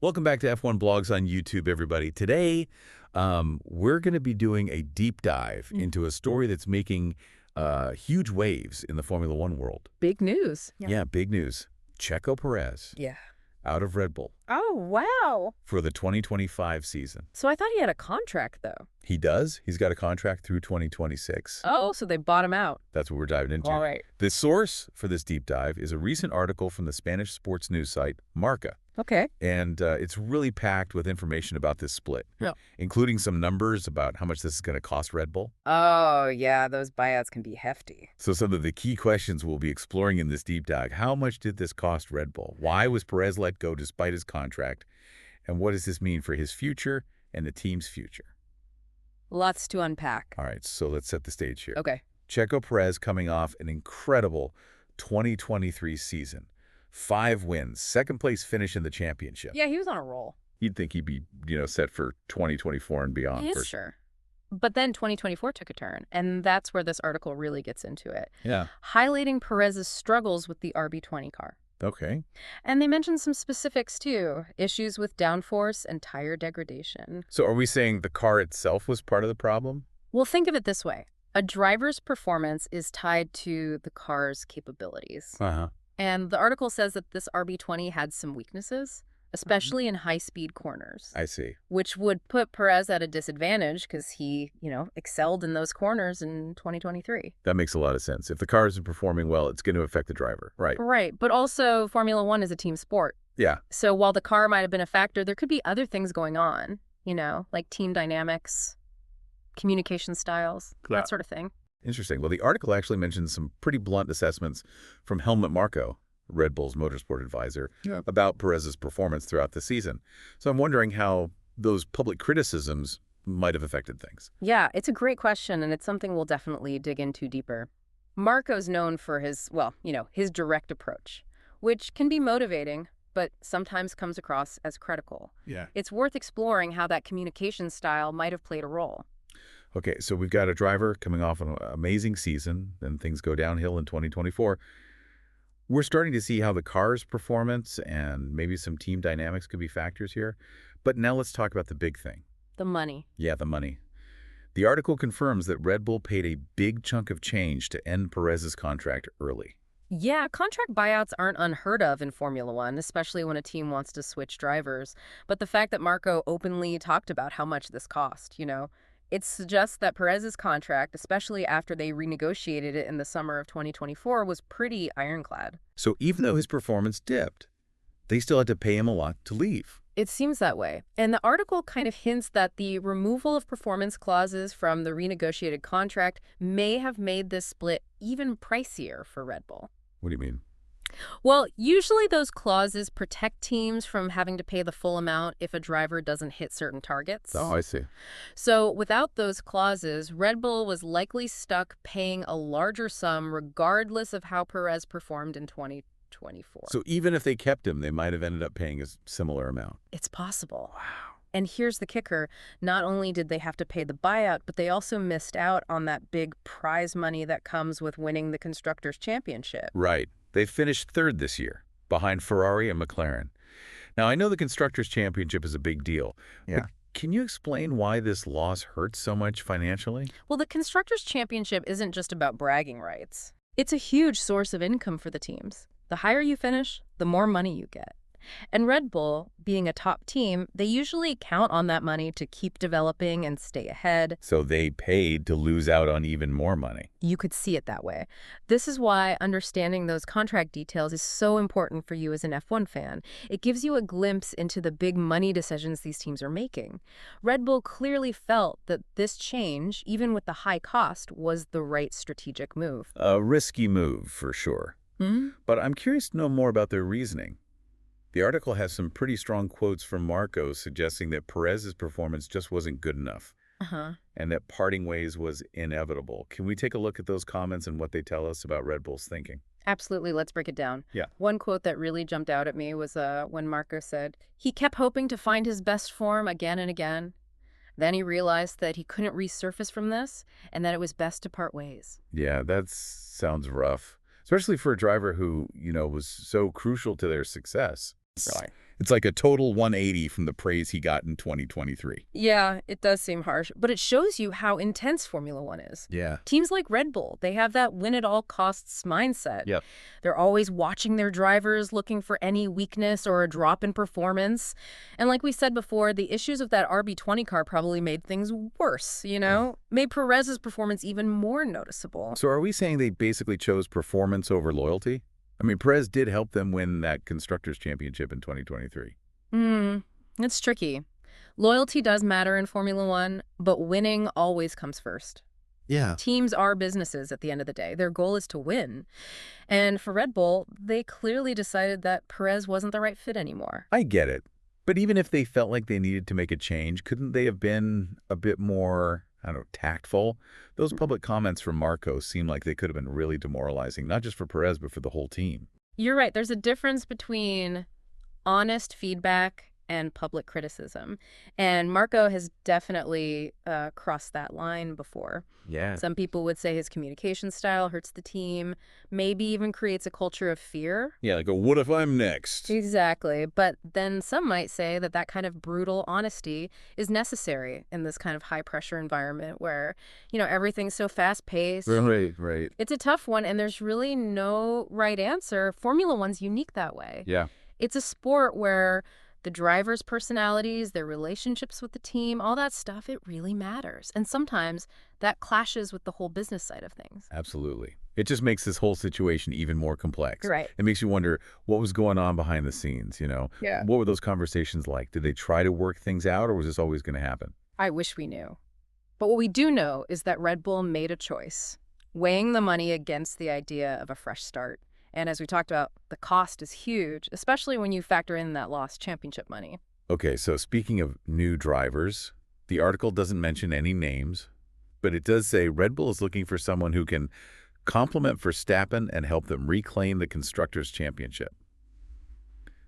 Welcome back to F1 Blogs on YouTube, everybody. Today, we're going to be doing a deep dive into a story that's making huge waves in the Formula One world. Big news. Yeah, big news. Checo Pérez. Yeah. Out of Red Bull. Oh, wow. For the 2025 season. So I thought he had a contract, though. He does. He's got a contract through 2026. Oh, so they bought him out. That's what we're diving into. All right. The source for this deep dive is a recent article from the Spanish sports news site MARKO. Okay. And it's really packed with information about this split, including some numbers about how much this is going to cost Red Bull. Oh, yeah, those buyouts can be hefty. So some of the key questions we'll be exploring in this deep dive. How much did this cost Red Bull? Why was Perez let go despite his contract? And what does this mean for his future and the team's future? Lots to unpack. All right, so let's set the stage here. Okay. Checo Pérez coming off an incredible 2023 season. 5 wins, second-place finish in the championship. Yeah, he was on a roll. You'd think he'd be, set for 2024 and beyond. Yeah, sure. But then 2024 took a turn, and that's where this article really gets into it. Yeah. Highlighting Perez's struggles with the RB20 car. Okay. And they mentioned some specifics, too. Issues with downforce and tire degradation. So are we saying the car itself was part of the problem? Well, think of it this way. A driver's performance is tied to the car's capabilities. Uh-huh. And the article says that this RB20 had some weaknesses, especially in high-speed corners. I see. Which would put Perez at a disadvantage because he, excelled in those corners in 2023. That makes a lot of sense. If the car isn't performing well, it's going to affect the driver. Right. Right. But also, Formula One is a team sport. Yeah. So while the car might have been a factor, there could be other things going on, like team dynamics, communication styles, that sort of thing. Interesting. Well, the article actually mentions some pretty blunt assessments from HELMUT Marko, Red Bull's motorsport advisor, about Perez's performance throughout the season. So I'm wondering how those public criticisms might have affected things. Yeah, it's a great question, and it's something we'll definitely dig into deeper. Marko's known for his, his direct approach, which can be motivating, but sometimes comes across as critical. Yeah. It's worth exploring how that communication style might have played a role. Okay, so we've got a driver coming off an amazing season, then things go downhill in 2024. We're starting to see how the car's performance and maybe some team dynamics could be factors here. But now let's talk about the big thing. The money. Yeah, the money. The article confirms that Red Bull paid a big chunk of change to end Perez's contract early. Yeah, contract buyouts aren't unheard of in Formula One, especially when a team wants to switch drivers. But the fact that Marko openly talked about how much this cost, it suggests that Perez's contract, especially after they renegotiated it in the summer of 2024, was pretty ironclad. So even though his performance dipped, they still had to pay him a lot to leave. It seems that way. And the article kind of hints that the removal of performance clauses from the renegotiated contract may have made this split even pricier for Red Bull. What do you mean? Well, usually those clauses protect teams from having to pay the full amount if a driver doesn't hit certain targets. Oh, I see. So without those clauses, Red Bull was likely stuck paying a larger sum regardless of how Perez performed in 2024. So even if they kept him, they might have ended up paying a similar amount. It's possible. Wow. And here's the kicker. Not only did they have to pay the buyout, but they also missed out on that big prize money that comes with winning the Constructors' Championship. Right. They finished third this year, behind Ferrari and McLaren. Now, I know the Constructors' Championship is a big deal. Yeah. But can you explain why this loss hurts so much financially? Well, the Constructors' Championship isn't just about bragging rights. It's a huge source of income for the teams. The higher you finish, the more money you get. And Red Bull, being a top team, they usually count on that money to keep developing and stay ahead. So they paid to lose out on even more money. You could see it that way. This is why understanding those contract details is so important for you as an F1 fan. It gives you a glimpse into the big money decisions these teams are making. Red Bull clearly felt that this change, even with the high cost, was the right strategic move. A risky move, for sure. But I'm curious to know more about their reasoning. The article has some pretty strong quotes from Marko suggesting that Perez's performance just wasn't good enough and that parting ways was inevitable. Can we take a look at those comments and what they tell us about Red Bull's thinking? Absolutely. Let's break it down. Yeah. One quote that really jumped out at me was when Marko said, he kept hoping to find his best form again and again. Then he realized that he couldn't resurface from this and that it was best to part ways. Yeah, that sounds rough, especially for a driver who, was so crucial to their success. Right. It's like a total 180 from the praise he got in 2023. Yeah, it does seem harsh, but it shows you how intense Formula One is. Yeah. Teams like Red Bull, they have that win-at-all-costs mindset. Yep. They're always watching their drivers, looking for any weakness or a drop in performance. And like we said before, the issues of that RB20 car probably made things worse, you know? Made Perez's performance even more noticeable. So are we saying they basically chose performance over loyalty? I mean, Perez did help them win that Constructors' Championship in 2023. It's tricky. Loyalty does matter in Formula One, but winning always comes first. Yeah. Teams are businesses at the end of the day. Their goal is to win. And for Red Bull, they clearly decided that Perez wasn't the right fit anymore. I get it. But even if they felt like they needed to make a change, couldn't they have been a bit more, I don't know, tactful? Those public comments from Marko seem like they could have been really demoralizing, not just for Perez, but for the whole team. You're right. There's a difference between honest feedback and public criticism. And Marko has definitely crossed that line before. Yeah. Some people would say his communication style hurts the team, maybe even creates a culture of fear. Yeah, like, what if I'm next? Exactly. But then some might say that that kind of brutal honesty is necessary in this kind of high-pressure environment where, you know, everything's so fast-paced. Right. It's a tough one, and there's really no right answer. Formula One's unique that way. Yeah. It's a sport where the drivers' personalities, their relationships with the team, all that stuff, it really matters. And sometimes that clashes with the whole business side of things. Absolutely. It just makes this whole situation even more complex. Right. It makes you wonder what was going on behind the scenes, you know? Yeah. What were those conversations like? Did they try to work things out, or was this always going to happen? I wish we knew. But what we do know is that Red Bull made a choice, weighing the money against the idea of a fresh start. And as we talked about, the cost is huge, especially when you factor in that lost championship money. Okay, so speaking of new drivers, the article doesn't mention any names, but it does say Red Bull is looking for someone who can complement Verstappen and help them reclaim the Constructors' Championship.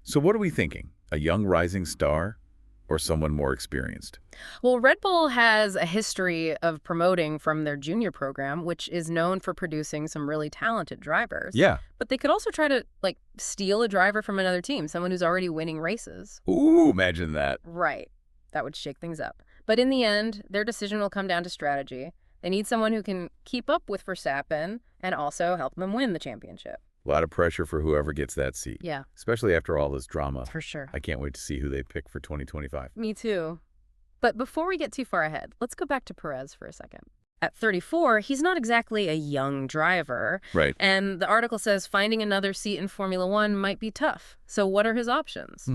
So what are we thinking? A young rising star or someone more experienced? Well, Red Bull has a history of promoting from their junior program, which is known for producing some really talented drivers. Yeah. But they could also try to, like, steal a driver from another team, someone who's already winning races. Ooh, imagine that. Right. That would shake things up. But in the end, their decision will come down to strategy. They need someone who can keep up with Verstappen and also help them win the championship. A lot of pressure for whoever gets that seat. Yeah. Especially after all this drama. For sure. I can't wait to see who they pick for 2025. Me too. But before we get too far ahead, let's go back to Perez for a second. At 34, he's not exactly a young driver. Right. And the article says finding another seat in Formula One might be tough. So what are his options?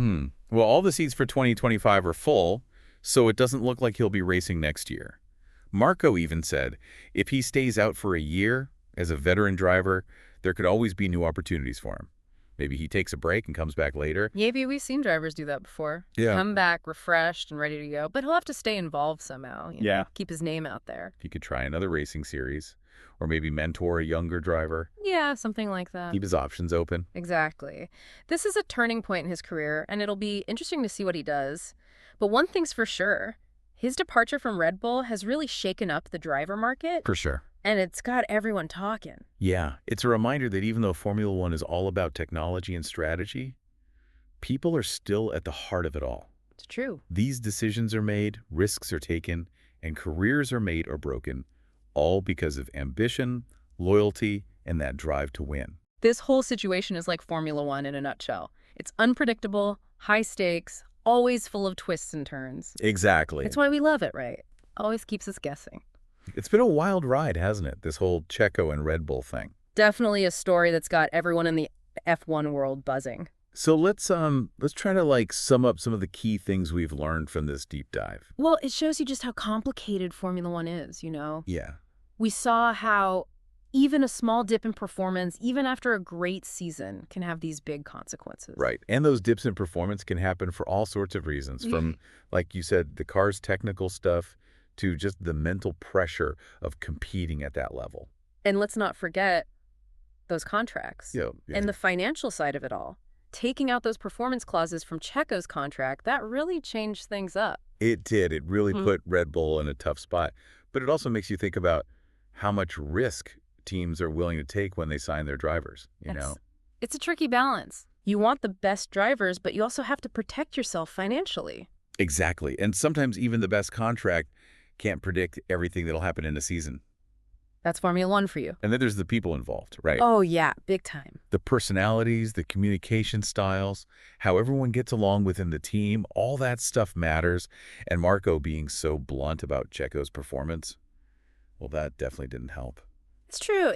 Well, all the seats for 2025 are full, so it doesn't look like he'll be racing next year. Marko even said if he stays out for a year as a veteran driver, there could always be new opportunities for him. Maybe he takes a break and comes back later. Maybe we've seen drivers do that before. Yeah. Come back refreshed and ready to go. But he'll have to stay involved somehow. You know, keep his name out there. He could try another racing series or maybe mentor a younger driver. Yeah, something like that. Keep his options open. Exactly. This is a turning point in his career, and it'll be interesting to see what he does. But one thing's for sure. His departure from Red Bull has really shaken up the driver market. For sure. And it's got everyone talking. Yeah, it's a reminder that even though Formula One is all about technology and strategy, people are still at the heart of it all. It's true. These decisions are made, risks are taken, and careers are made or broken, all because of ambition, loyalty, and that drive to win. This whole situation is like Formula One in a nutshell. It's unpredictable, high stakes, always full of twists and turns. Exactly. It's why we love it, right? Always keeps us guessing. It's been a wild ride, hasn't it? This whole Checo and Red Bull thing. Definitely a story that's got everyone in the F1 world buzzing. So let's try to sum up some of the key things we've learned from this deep dive. Well, it shows you just how complicated Formula One is, you know? Yeah. We saw how even a small dip in performance, even after a great season, can have these big consequences. Right. And those dips in performance can happen for all sorts of reasons, from, like you said, the car's technical stuff to just the mental pressure of competing at that level. And let's not forget those contracts Yeah. and the financial side of it all. Taking out those performance clauses from Checo's contract, that really changed things up. It did. It really put Red Bull in a tough spot. But it also makes you think about how much risk teams are willing to take when they sign their drivers, you know? It's a tricky balance. You want the best drivers, but you also have to protect yourself financially. Exactly. And sometimes even the best contract can't predict everything that'll happen in a season. That's Formula One for you. And then there's the people involved, right? Oh, yeah, big time. The personalities, the communication styles, how everyone gets along within the team, all that stuff matters. And Marko being so blunt about Checo's performance, well, that definitely didn't help. It's true,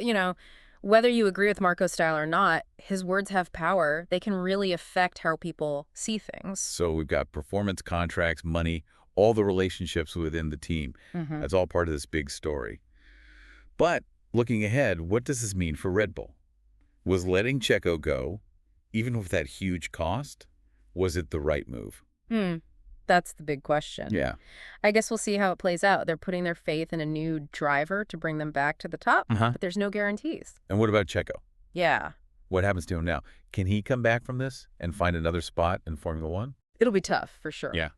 whether you agree with Marco's style or not, his words have power. They can really affect how people see things. So we've got performance contracts, money, all the relationships within the team. That's all part of this big story. But looking ahead, what does this mean for Red Bull? Was letting Checo go, even with that huge cost, was it the right move? That's the big question. Yeah. I guess we'll see how it plays out. They're putting their faith in a new driver to bring them back to the top, but there's no guarantees. And what about Checo? Yeah. What happens to him now? Can he come back from this and find another spot in Formula One? It'll be tough, for sure. Yeah.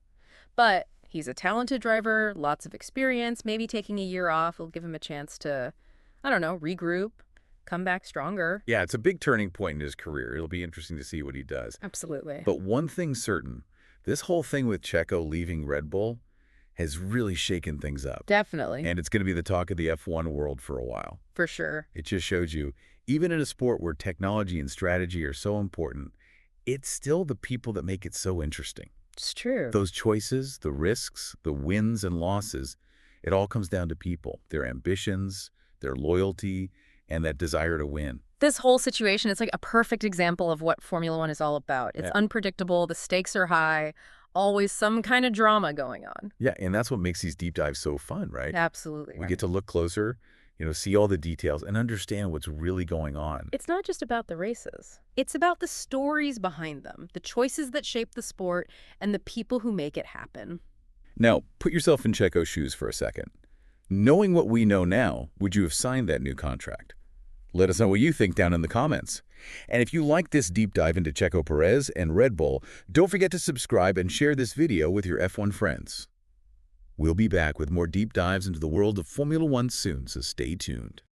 But he's a talented driver, lots of experience. Maybe taking a year off will give him a chance to, I don't know, regroup, come back stronger. Yeah, it's a big turning point in his career. It'll be interesting to see what he does. Absolutely. But one thing's certain, this whole thing with Checo leaving Red Bull has really shaken things up. Definitely. And it's going to be the talk of the F1 world for a while. For sure. It just shows you, even in a sport where technology and strategy are so important, it's still the people that make it so interesting. It's true. Those choices, the risks, the wins and losses, it all comes down to people, their ambitions, their loyalty, and that desire to win. This whole situation is like a perfect example of what Formula One is all about. It's unpredictable, the stakes are high, always some kind of drama going on. Yeah, and that's what makes these deep dives so fun, right? Absolutely. We get to look closer, see all the details and understand what's really going on. It's not just about the races. It's about the stories behind them, the choices that shape the sport, and the people who make it happen. Now, put yourself in Checo's shoes for a second. Knowing what we know now, would you have signed that new contract? Let us know what you think down in the comments. And if you like this deep dive into Checo Pérez and Red Bull, don't forget to subscribe and share this video with your F1 friends. We'll be back with more deep dives into the world of Formula One soon, so stay tuned.